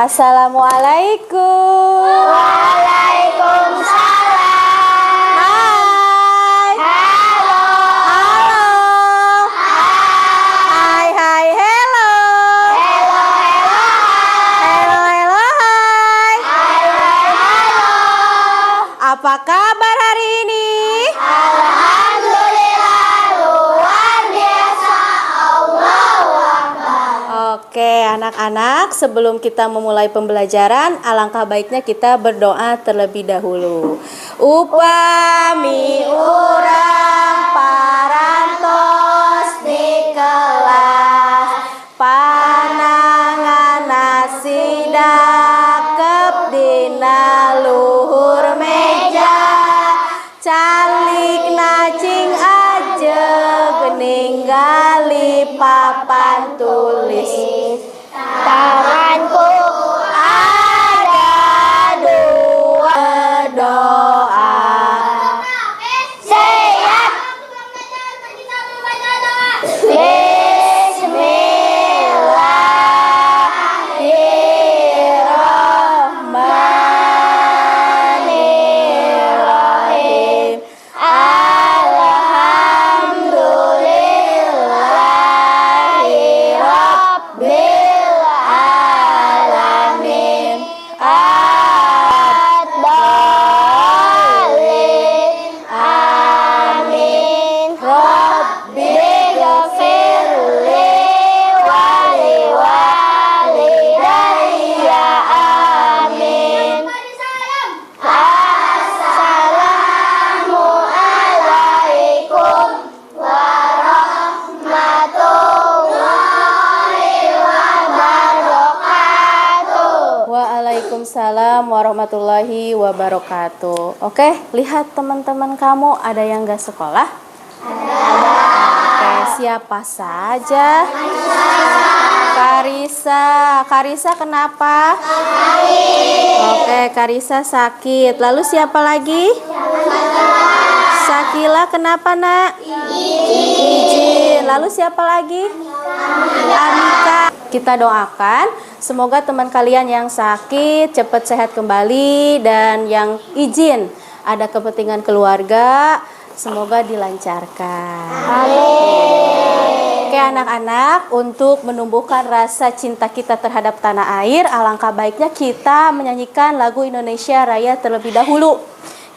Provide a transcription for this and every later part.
Assalamualaikum. Waalaikumsalam. Hai. Halo. Halo. Hai, hai, hello. Hello, hello. Hello, hello, hai. Halo, halo. Apa kabar hari ini? Alhamdulillah, luar biasa. Allahu Akbar. Oke, anak-anak, sebelum kita memulai pembelajaran, alangkah baiknya kita berdoa terlebih dahulu. Upami urang parantos di kelas, panangan sidakep dina luhur meja, calik nacing ajeg ninggali papan tulis. Tanganku Ada dua doa. siap. Bismillahirrahmanirrahim. Alhamdulillahirabbil alamin. Ad-dallin. Amin. Rabbi ghafirli wali walidayya. Amin. Assalamualaikum warahmatullahi wabarakatuh. Waalaikumsalam warahmatullahi wabarakatuh. Oke, lihat teman-teman kamu, ada yang gak sekolah? Oke, siapa saja? Karisa. Karisa kenapa? Oke, Karisa sakit. Lalu siapa lagi? Sakila kenapa, Nak? Izin. Lalu siapa lagi? Amika. Kita doakan semoga teman kalian yang sakit cepat sehat kembali, dan yang izin ada kepentingan keluarga semoga dilancarkan. Oke anak-anak, untuk menumbuhkan rasa cinta kita terhadap tanah air, alangkah baiknya kita menyanyikan lagu Indonesia Raya terlebih dahulu.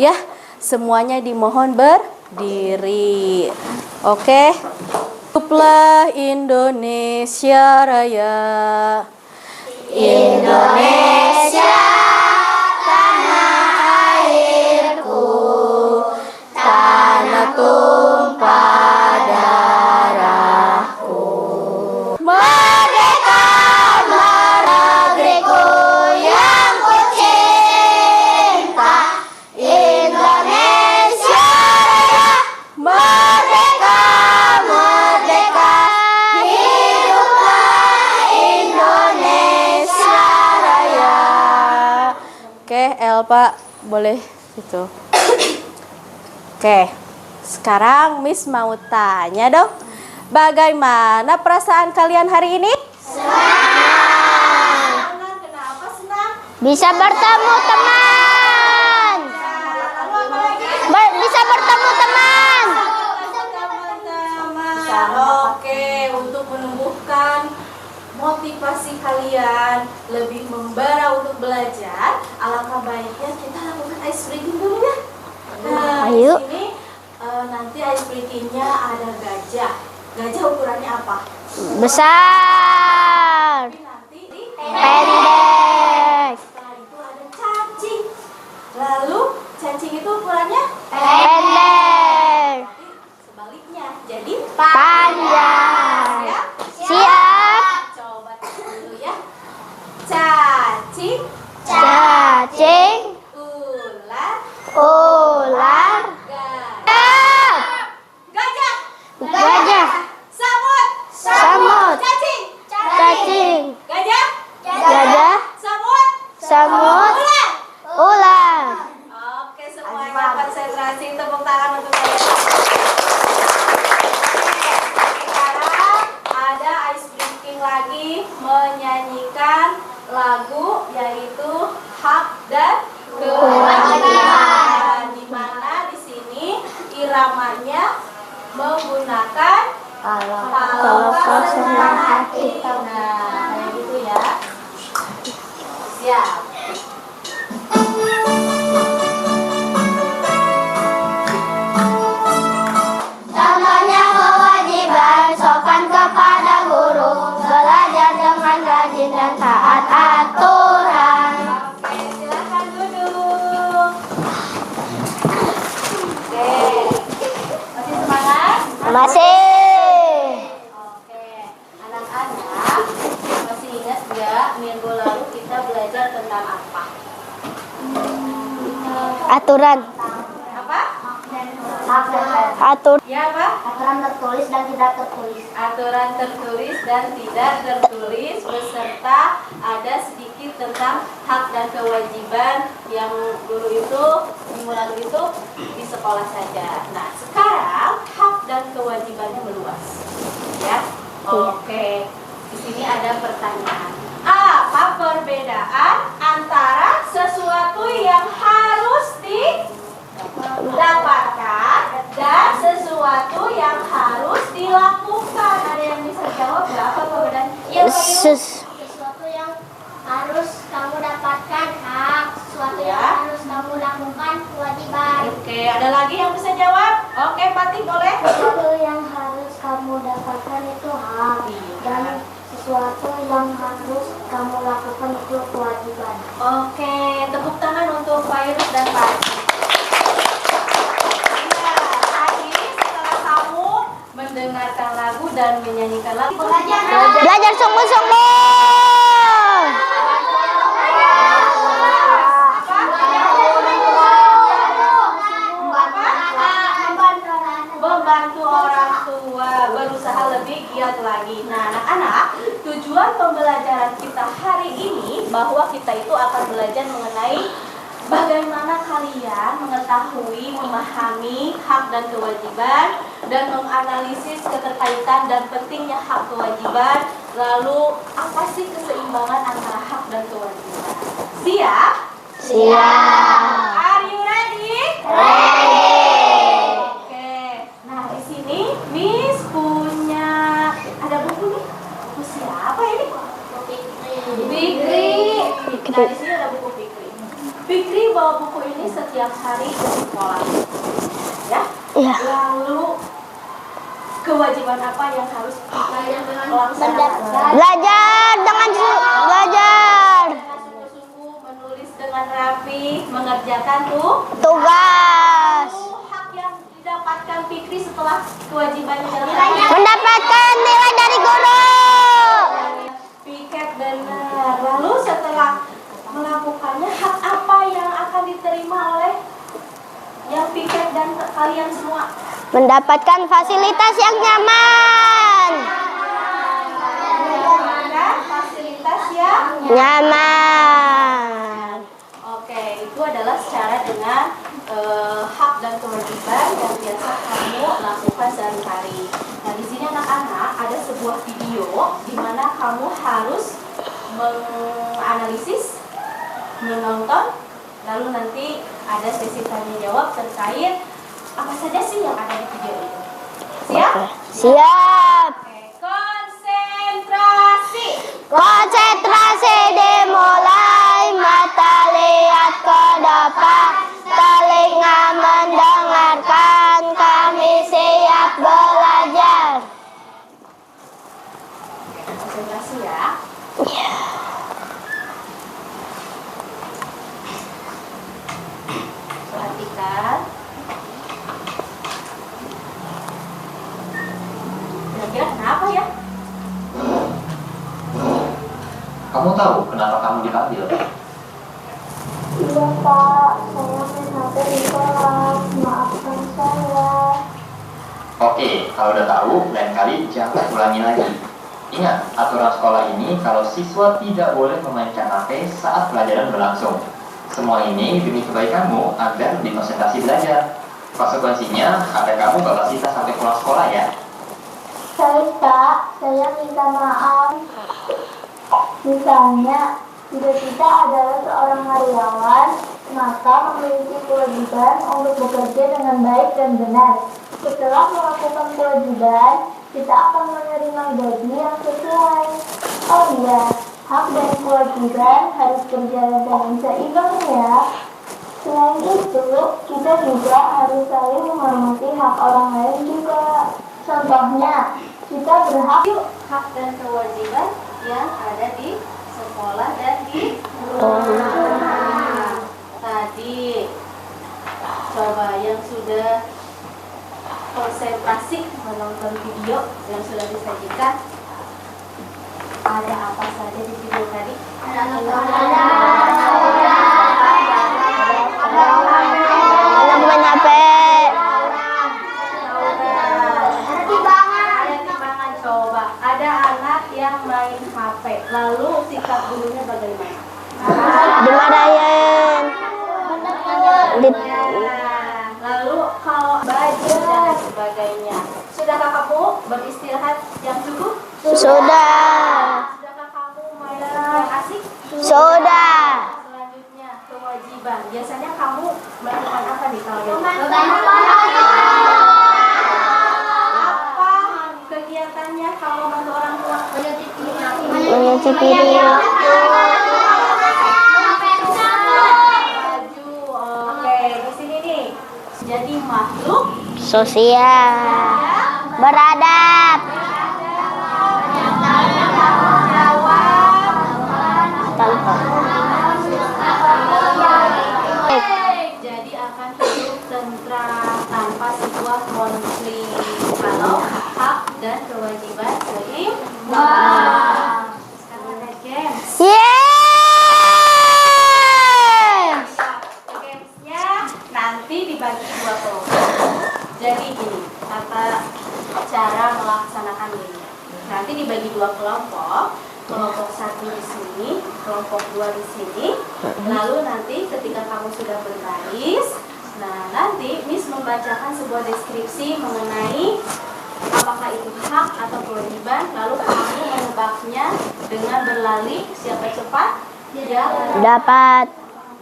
Ya, semuanya dimohon berdiri. Oke. Hiduplah Indonesia Raya. Indonesia tanah airku, tanah tumpah darahku. Merdeka negeriku yang ku cinta, Indonesia Raya. Merdeka, merdeka, hiduplah Indonesia Raya. Oke, Elpa, boleh itu. Oke, sekarang Miss mau tanya dong, bagaimana perasaan kalian hari ini? Senang. Kenapa senang? Bisa bertemu teman. Bisa bertemu teman. Teman-teman. Oke, untuk menumbuhkan motivasi kalian lebih membara untuk belajar, alangkah baiknya kita lakukan ice breaking dulu ya. Nah, Ayo. di sini nanti ice breaking-nya ada gajah. Gajah ukurannya apa? Besar. Nanti Pendek. setelah itu ada cacing. Lalu cacing itu ukurannya Pendek. sebaliknya, jadi Panjang. ya. Siap. Coba dulu ya. Cacing, Cacing. ular, Ular. gajah. Gajah, Gajah. samut, Samut. cacing, Cacing. gajah, Gajah. samut, Samut. ular. Ular. Oke, semuanya konsentrasi selamanya menggunakan Kalau kesenangan hati. Nah, kayak gitu ya. Siap. Contohnya kewajiban sopan kepada guru, belajar dengan rajin dan taat aturan. Oke, silakan duduk. Oke. Masih semangat? Masih. Oke, anak-anak masih ingat nggak minggu lalu kita belajar tentang apa? Aturan. Apa? Atur. Ya apa? Aturan tertulis dan tidak tertulis. Aturan tertulis dan tidak tertulis beserta ada sedikit tentang hak dan kewajiban yang guru itu minggu lalu itu di sekolah saja. Nah, sekarang hak dan kewajibannya meluas. Ya. Oke. Di sini ada pertanyaan. Apa perbedaan antara sesuatu yang harus didapatkan dan sesuatu yang harus dilakukan? Ada yang bisa jawab nggak apa perbedaan? Iya, Pak Ilu? Sesuatu yang harus kamu dapatkan hak, sesuatu yang Ya. harus kamu lakukan kewajiban. Oke, ada lagi yang bisa jawab? Oke, Pati boleh. Sesuatu yang harus kamu dapatkan itu hak, Iya. dan sesuatu yang harus kamu lakukan itu kewajiban. Oke, tepuk tangan untuk Pak Iris dan Pak Ati. Iya, tadi setelah kamu mendengarkan lagu dan menyanyikan lagu, Belajar sungguh-sungguh. membantu orang tua berusaha lebih giat lagi. Nah, anak-anak, tujuan pembelajaran kita hari ini bahwa kita itu akan belajar mengenai bagaimana kalian mengetahui, memahami hak dan kewajiban dan menganalisis keterkaitan dan pentingnya hak kewajiban. Lalu, apa sih keseimbangan antara hak dan kewajiban? Siap? Siap. Are you ready? Ready. Oke. Nah, di sini Miss punya ada buku nih. Buku siapa ini? Fikri. Nah, di sini ada buku Fikri. Fikri bawa buku ini setiap hari ke sekolah. Ya? Iya. Lalu kewajiban apa yang harus kita laksanakan? Belajar dengan belajar. Dengan sungguh-sungguh, menulis dengan rapi, mengerjakan Tugas. hak yang didapatkan Fikri setelah kewajibannya dilaksanakan. Mendapatkan nilai dari guru. Piket benar. Lalu setelah melakukannya, hak apa yang akan diterima oleh yang piket dan kalian semua? Mendapatkan fasilitas yang nyaman. Mendapatkan fasilitas yang Nyaman. Oke, itu adalah secara dengan hak dan kewajiban yang biasa kamu lakukan sehari-hari. Nah, di sini anak-anak ada sebuah video di mana kamu harus menganalisis, menonton, lalu nanti ada sesi tanya jawab terkait apa saja sih yang ada di video itu. Siap? Siap. Oke, konsentrasi. Konsentrasi dimulai, mata lihat ke depan, telinga mendengarkan, kami siap belajar. Konsentrasi ya. Perhatikan. Kira-kira kenapa ya? Kamu tahu kenapa kamu dipanggil? Iya Pak, saya main HP di kelas, maafkan saya. Oke, kalau udah tahu, lain kali jangan ulangi lagi. Ingat, aturan sekolah ini kalau siswa tidak boleh memainkan HP saat pelajaran berlangsung. Semua ini demi kebaikanmu agar lebih konsentrasi belajar. Konsekuensinya, HP kamu bakal sisa sampai pulang sekolah ya. Baik Pak, saya minta maaf. Misalnya, kita adalah seorang karyawan, maka memiliki kewajiban untuk bekerja dengan baik dan benar. Setelah melakukan kewajiban, kita akan menerima gaji yang sesuai. Oh iya, hak dan kewajiban harus berjalan dengan seimbang ya. Selain itu, kita juga harus saling menghormati hak orang lain juga. Contohnya, kita berhak Hak dan kewajiban yang ada di sekolah dan di rumah. Tadi coba yang sudah konsentrasi menonton video yang sudah disajikan, ada apa saja di video tadi? ada main HP. Ada timbangan. Coba ada anak yang main HP, lalu sikap gurunya bagaimana? Dimarahin. Ya. Lalu kalau baju dan sebagainya, sudahkah kamu beristirahat yang cukup? Sudah. Sudahkah kamu main yang asik? Sudah. Selanjutnya kewajiban. Biasanya kamu melakukan apa nih kalau apa kegiatannya kalau bantu orang tua? Menyuci piring. Baju. Oke, di sini nih. Jadi makhluk Sosial. Beradab. Tanpa. jadi akan hidup tentram tanpa sebuah konflik kalau hak dan kewajiban seimbang. Sekarang ada games. Gamesnya nanti dibagi dua kelompok. Jadi gini, cara melaksanakan ini. Nanti dibagi dua kelompok. Kelompok satu di sini, kelompok dua di sini. Lalu nanti ketika kamu sudah berbaris, nah nanti Miss membacakan sebuah deskripsi mengenai apakah itu hak atau kewajiban. Lalu kamu menebaknya dengan berlari. Siapa cepat? Dia Dapat.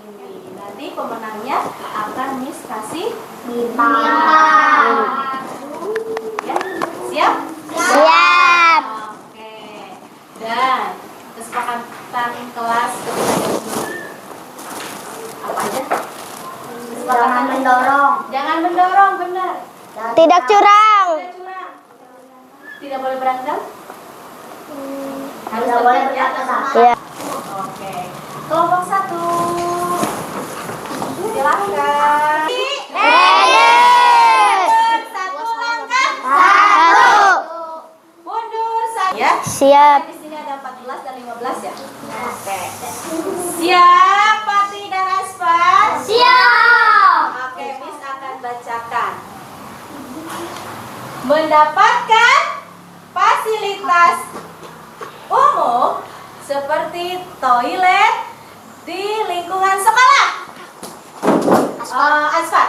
ini. Nanti pemenangnya akan Miss kasih bintang. ya. Siap? Siap. Oke. Dan kesepakatan kelas ketika ini apa aja? Jangan mendorong. Jangan mendorong, benar. Tidak curang. Tidak curang. Tidak boleh berantem. Harus Tidak boleh tertib, ya? berkata-kata. Ya. Oke. Kelompok satu. Silakan. Satu langkah. Satu. Mundur saja. Ya. Siap. Di sini ada 14 dan 15 ya. Oke. Siap, Pati dan Aspan? Siap. Oke, Miss akan bacakan. Mendapatkan fasilitas umum seperti toilet di lingkungan sekolah. Asfar.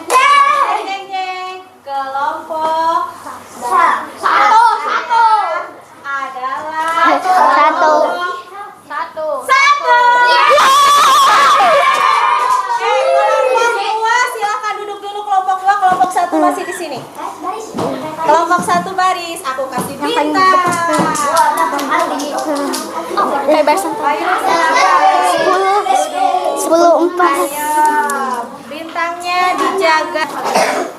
Jeng, jeng. Kelompok Satu. adalah Satu. Satu. Kelompok dua silakan duduk dulu. Kelompok dua, kelompok satu masih di sini. Kelompok satu baris, aku kasih bintang. Ayo, 10-4. ayo. Bintangnya dijaga.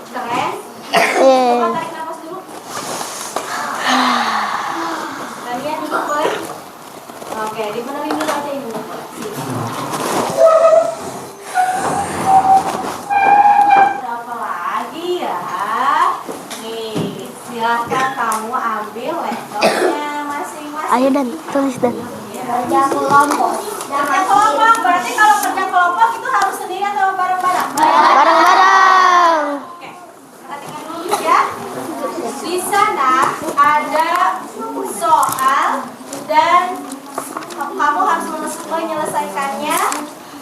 Keren. Coba tarik nafas dulu. Kalian duduk boleh? Oke, dibenerin dulu aja ini. Apa lagi ya? Nih, silahkan kamu ambil laptopnya masing-masing. Ayo Dan, tulis Dan. Kerja kelompok. Kerja kelompok, berarti kalau kerja kelompok itu harus sendirian atau bareng-bareng? Bareng-bareng. Oke, perhatikan dulu ya. Di sana ada soal dan kamu harus menyelesaikannya.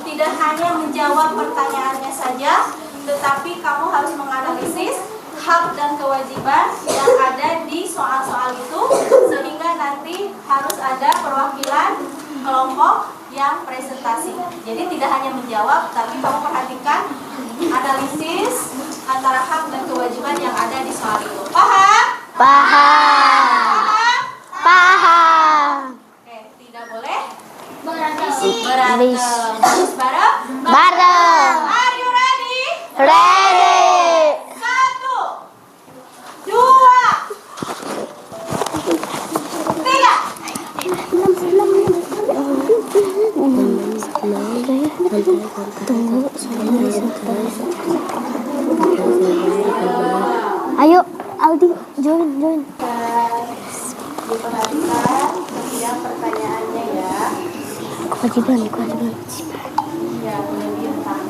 Tidak hanya menjawab pertanyaannya saja, tetapi kamu harus menganalisis hak dan kewajiban yang ada di soal-soal itu, sehingga nanti harus ada perwakilan kelompok yang presentasi. Jadi tidak hanya menjawab, tapi kamu perhatikan analisis antara hak dan kewajiban yang ada di soal itu. Paham? Paham. Paham? Paham. Oke, tidak boleh berantem. Bis. Terus bareng? Bareng. Are you ready? Ready. 1, 2, 3. Ayo, Aldi, join. Diperhatikan setiap pertanyaannya ya. Kewajiban. Ya, boleh bintang.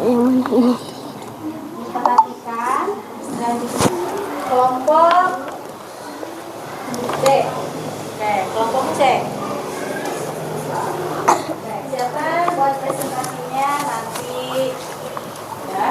Yang mana ini? Diperhatikan selanjutnya kelompok C. Oke, kelompok C. Oke, siapa buat presentasinya nanti ya.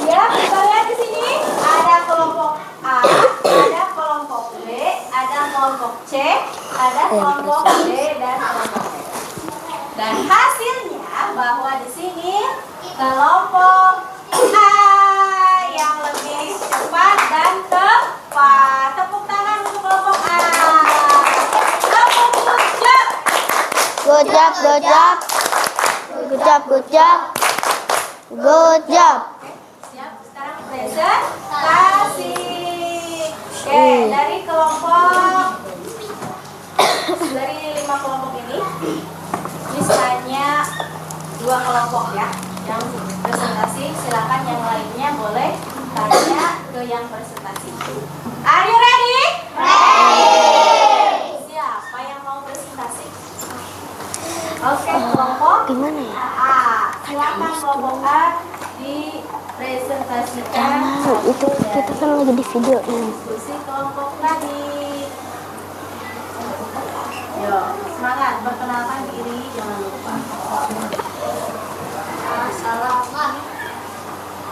Ya, kita lihat di sini ada kelompok A, ada kelompok B, ada kelompok C, ada kelompok D dan kelompok E. Dan hasilnya bahwa di sini kelompok A yang lebih cepat dan tepat. Tepuk tangan untuk kelompok A. Tepuk jam. Good job. Siap, sekarang presentasi. Oke, dari kelompok dari 5 kelompok ini misalnya 2 kelompok ya yang presentasi, silakan yang lainnya boleh tanya ke yang presentasi. Are you ready? Siapa yang mau presentasi? Oke, kelompok Gimana ya? A. Silakan kelompok A dipresentasikan. Itu kita kan lagi di video ini. Diskusi kelompok tadi. Yo, semangat, perkenalkan diri, jangan lupa.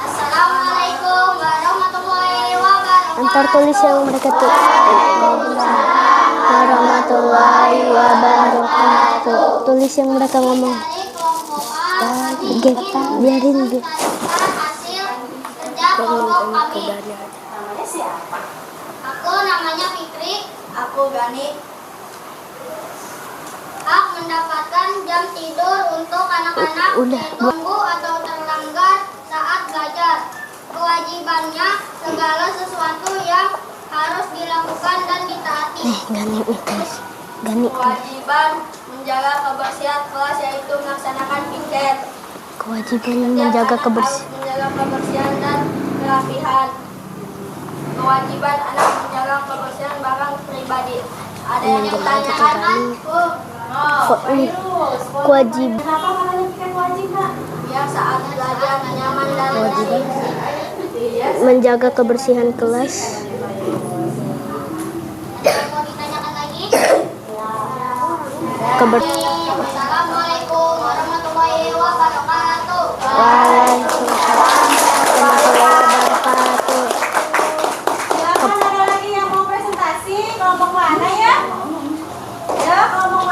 Assalamualaikum warahmatullahi wabarakatuh. Antar tulis yang mereka tuh. Warahmatullahi wabarakatuh. Tulis yang mereka ngomong. Dari kelompok A Biarin dia. hasil kerja kelompok kami. Namanya siapa? Aku namanya Fikri. Aku Gani. Hak mendapatkan jam tidur untuk anak-anak Udah. terganggu atau terlanggar saat belajar. Kewajibannya segala sesuatu yang harus dilakukan dan ditaati. Gani nih guys. Gani. Kewajiban menjaga kebersihan kelas yaitu melaksanakan piket. Kewajiban menjaga kebersihan. Menjaga kebersihan dan kerapihan. Kewajiban anak menjaga kebersihan barang pribadi. Ada yang ditanyakan kan? Kewajiban. Kenapa namanya piket wajib, Nak? Ya saat belajar nyaman dan bersih. Iya. Menjaga kebersihan kelas. Ada yang mau ditanyakan lagi? Assalamualaikum warahmatullahi wabarakatuh. Waalaikumsalam warahmatullahi wabarakatuh. Silakan ada lagi yang mau presentasi kelompok mana ya? Ya, kelompok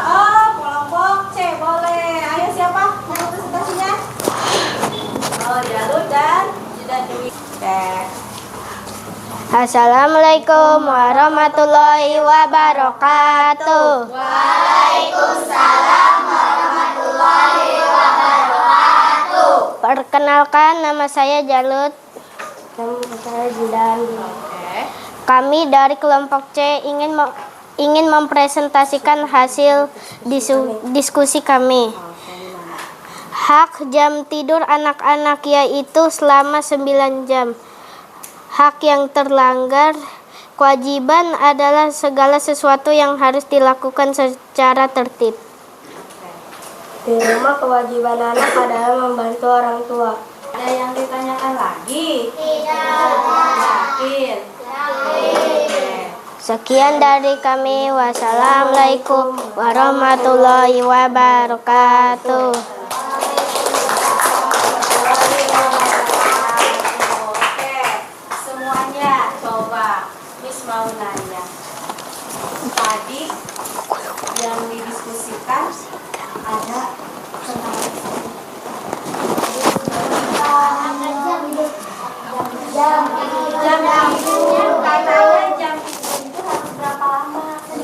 C boleh. Ayo siapa mau presentasinya? Oh, Jalur dan Dewi. Oke. Assalamualaikum warahmatullahi wabarakatuh. Perkenalkan, nama saya Jalut. Nama saya Jidan. Oke. Kami dari kelompok C ingin mempresentasikan hasil diskusi kami. Hak jam tidur anak-anak yaitu selama 9 jam. Hak yang terlanggar, kewajiban adalah segala sesuatu yang harus dilakukan secara tertib. Di rumah kewajiban anak adalah membantu orang tua. Ada yang ditanyakan lagi? Yakin? Sekian dari kami. Wassalamualaikum warahmatullahi wabarakatuh. Oke, semuanya coba Miss mau nanya. Tadi yang didiskusikan ada tentang jam tidur. Katanya jam tidur itu harus berapa lama? 9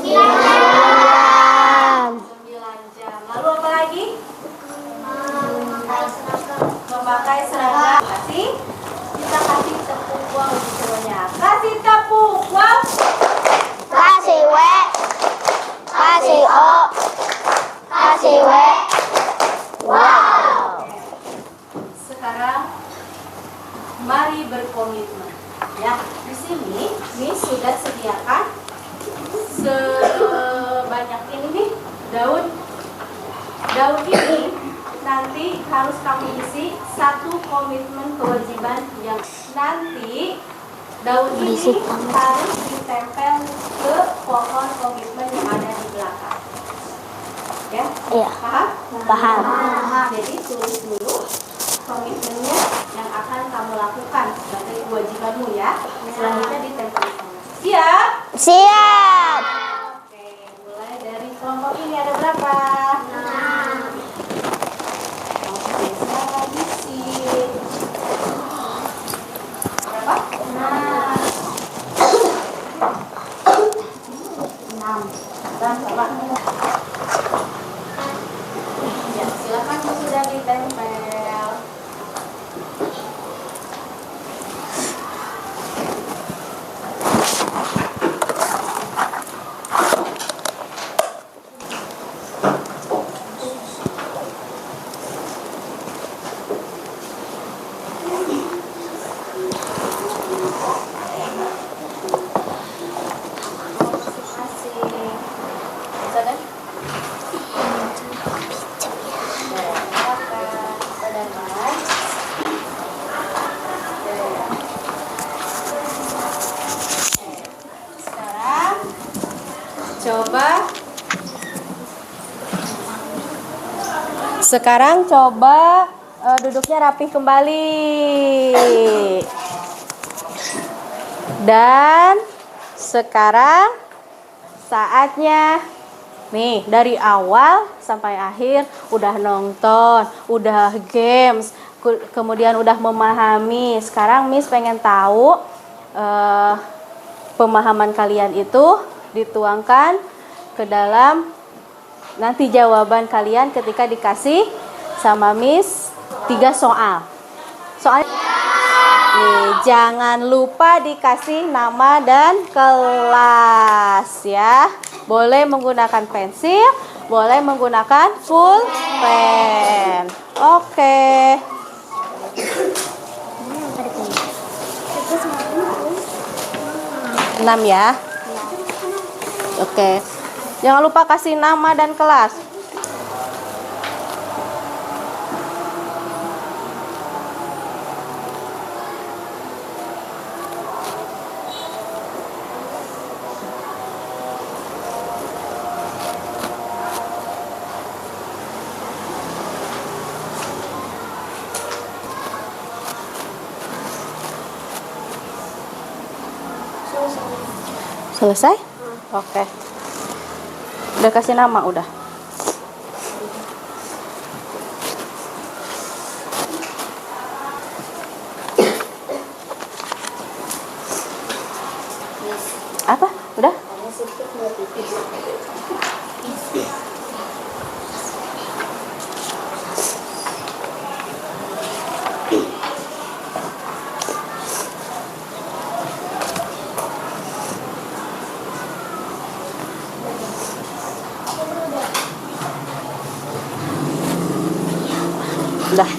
jam. Lalu apa lagi? Memakai seragam. Kita kasih tepuk wow di semuanya. Kasih tepuk wow. Kasih W, kasih O, kasih W. Wow. Sekarang mari berkomitmen. Ya, di sini Miss sudah sediakan sebanyak ini nih daun. Daun ini nanti harus kamu isi satu komitmen kewajiban yang nanti daun ini harus ditempel ke pohon komitmen yang ada di belakang. Ya? Iya. Paham? Paham. Jadi tulis dulu komitmennya yang akan kamu lakukan sebagai kewajibanmu ya. Selanjutnya ditempel di sana. Siap? Siap. Oke, mulai dari kelompok ini ada berapa? 6. Oke, sekarang isi. Berapa? 6. Dan coba. Ya, silakan sudah ditempel. Sekarang coba duduknya rapi kembali. Dan sekarang saatnya nih, dari awal sampai akhir udah nonton, udah games, kemudian udah memahami. Sekarang Miss pengen tahu pemahaman kalian itu dituangkan ke dalam nanti jawaban kalian ketika dikasih sama Miss 3 soal. Soalnya nih, jangan lupa dikasih nama dan kelas ya. Boleh menggunakan pensil, boleh menggunakan full pen. Oke. 6 ya. Oke. Jangan lupa kasih nama dan kelas. Selesai? Oke. Udah kasih nama, udah. Apa? Udah? Udah.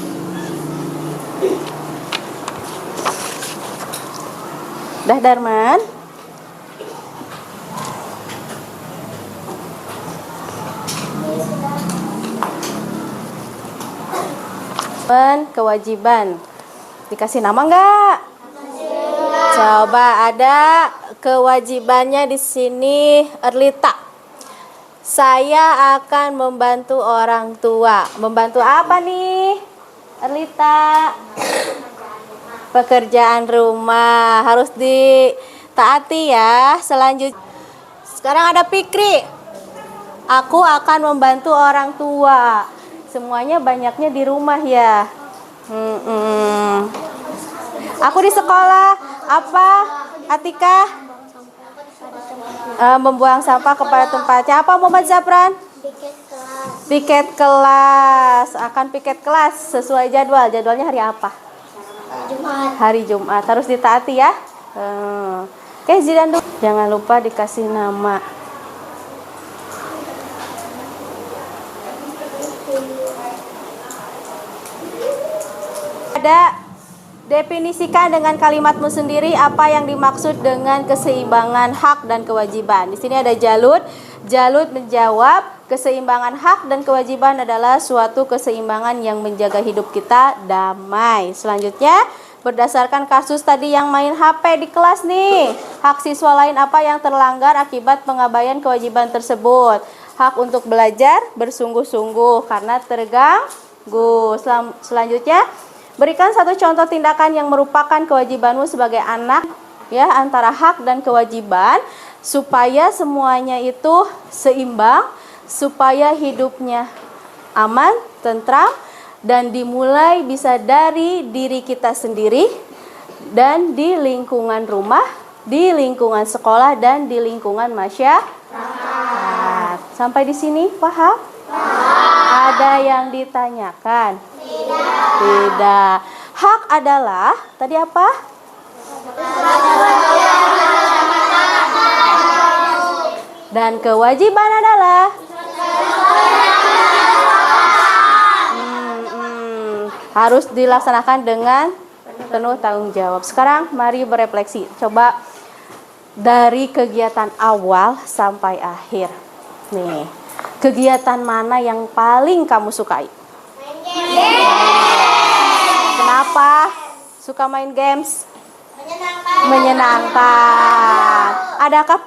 Udah, Darman. Kewajiban Dikasih nama nggak? Coba ada kewajibannya di sini, Erlita. Saya akan membantu orang tua. Membantu apa nih, Erlita? Pekerjaan rumah harus ditaati ya. Selanjutnya, sekarang ada Fikri. Aku akan membantu orang tua. Semuanya banyaknya di rumah ya. Aku di sekolah apa, Atika? Membuang sampah kepada tempatnya. Apa Muhammad Zapran? Piket kelas. Akan piket kelas sesuai jadwal. Jadwalnya hari apa? Hari Jumat. Harus ditaati ya. Oke, Zidan dulu. Jangan lupa dikasih nama. Ada, definisikan dengan kalimatmu sendiri apa yang dimaksud dengan keseimbangan hak dan kewajiban. Di sini ada Jalut. Jalut menjawab, keseimbangan hak dan kewajiban adalah suatu keseimbangan yang menjaga hidup kita damai. Selanjutnya, berdasarkan kasus tadi yang main HP di kelas nih, hak siswa lain apa yang terlanggar akibat pengabaian kewajiban tersebut? Hak untuk belajar bersungguh-sungguh karena terganggu. Selanjutnya, berikan satu contoh tindakan yang merupakan kewajibanmu sebagai anak ya, antara hak dan kewajiban supaya semuanya itu seimbang, supaya hidupnya aman, tentram, dan dimulai bisa dari diri kita sendiri dan di lingkungan rumah, di lingkungan sekolah, dan di lingkungan masyarakat. Sampai di sini paham? Ada yang ditanyakan? Tidak. Hak adalah tadi apa? Dan kewajiban adalah harus dilaksanakan dengan penuh tanggung jawab. Sekarang mari berefleksi. Coba dari kegiatan awal sampai akhir. Nih, kegiatan mana yang paling kamu sukai? Kenapa suka main games? Menyenangkan. Adakah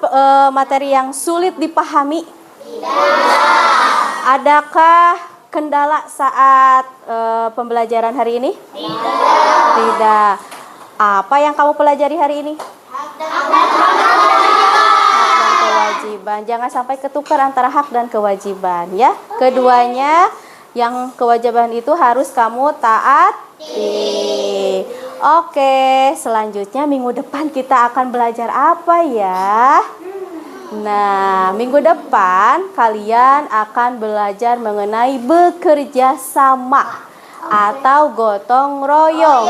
materi yang sulit dipahami? Tidak. Adakah kendala saat pembelajaran hari ini? Tidak. Apa yang kamu pelajari hari ini? Hak dan kewajiban. Jangan sampai ketukar antara hak dan kewajiban ya. Keduanya, yang kewajiban itu harus kamu taati. Oke, selanjutnya minggu depan kita akan belajar apa ya? Nah, minggu depan kalian akan belajar mengenai bekerja sama atau gotong royong,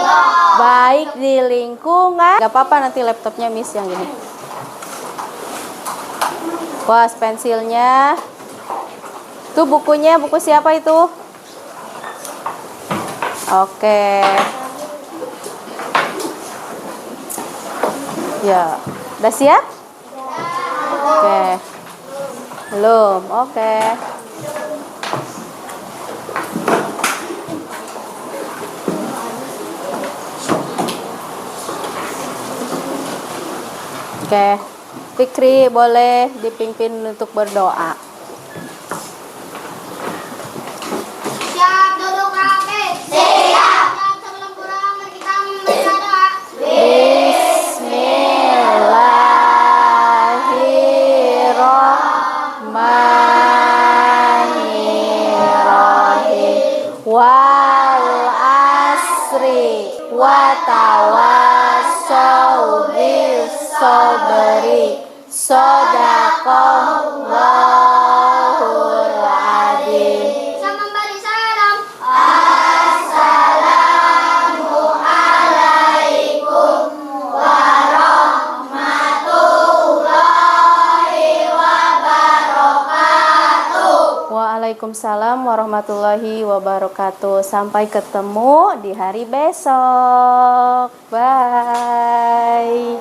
baik di lingkungan. Gak apa-apa, nanti laptopnya Miss yang ini. Was, pensilnya. Tuh bukunya, buku siapa itu? Oke. Ya, udah siap? Oke. Belum, oke. Oke. Fikri boleh dipimpin untuk berdoa. Siap, duduk rapi. Siap. Sebelum pulang mari kita membaca doa. Bismillahirrahmanirrahim. Wal asri wa tawassaw bis sabri. Shadaqallahul adzim. Sama memberi salam. Waalaikumsalam warahmatullahi wabarakatuh. Sampai ketemu di hari besok. Bye.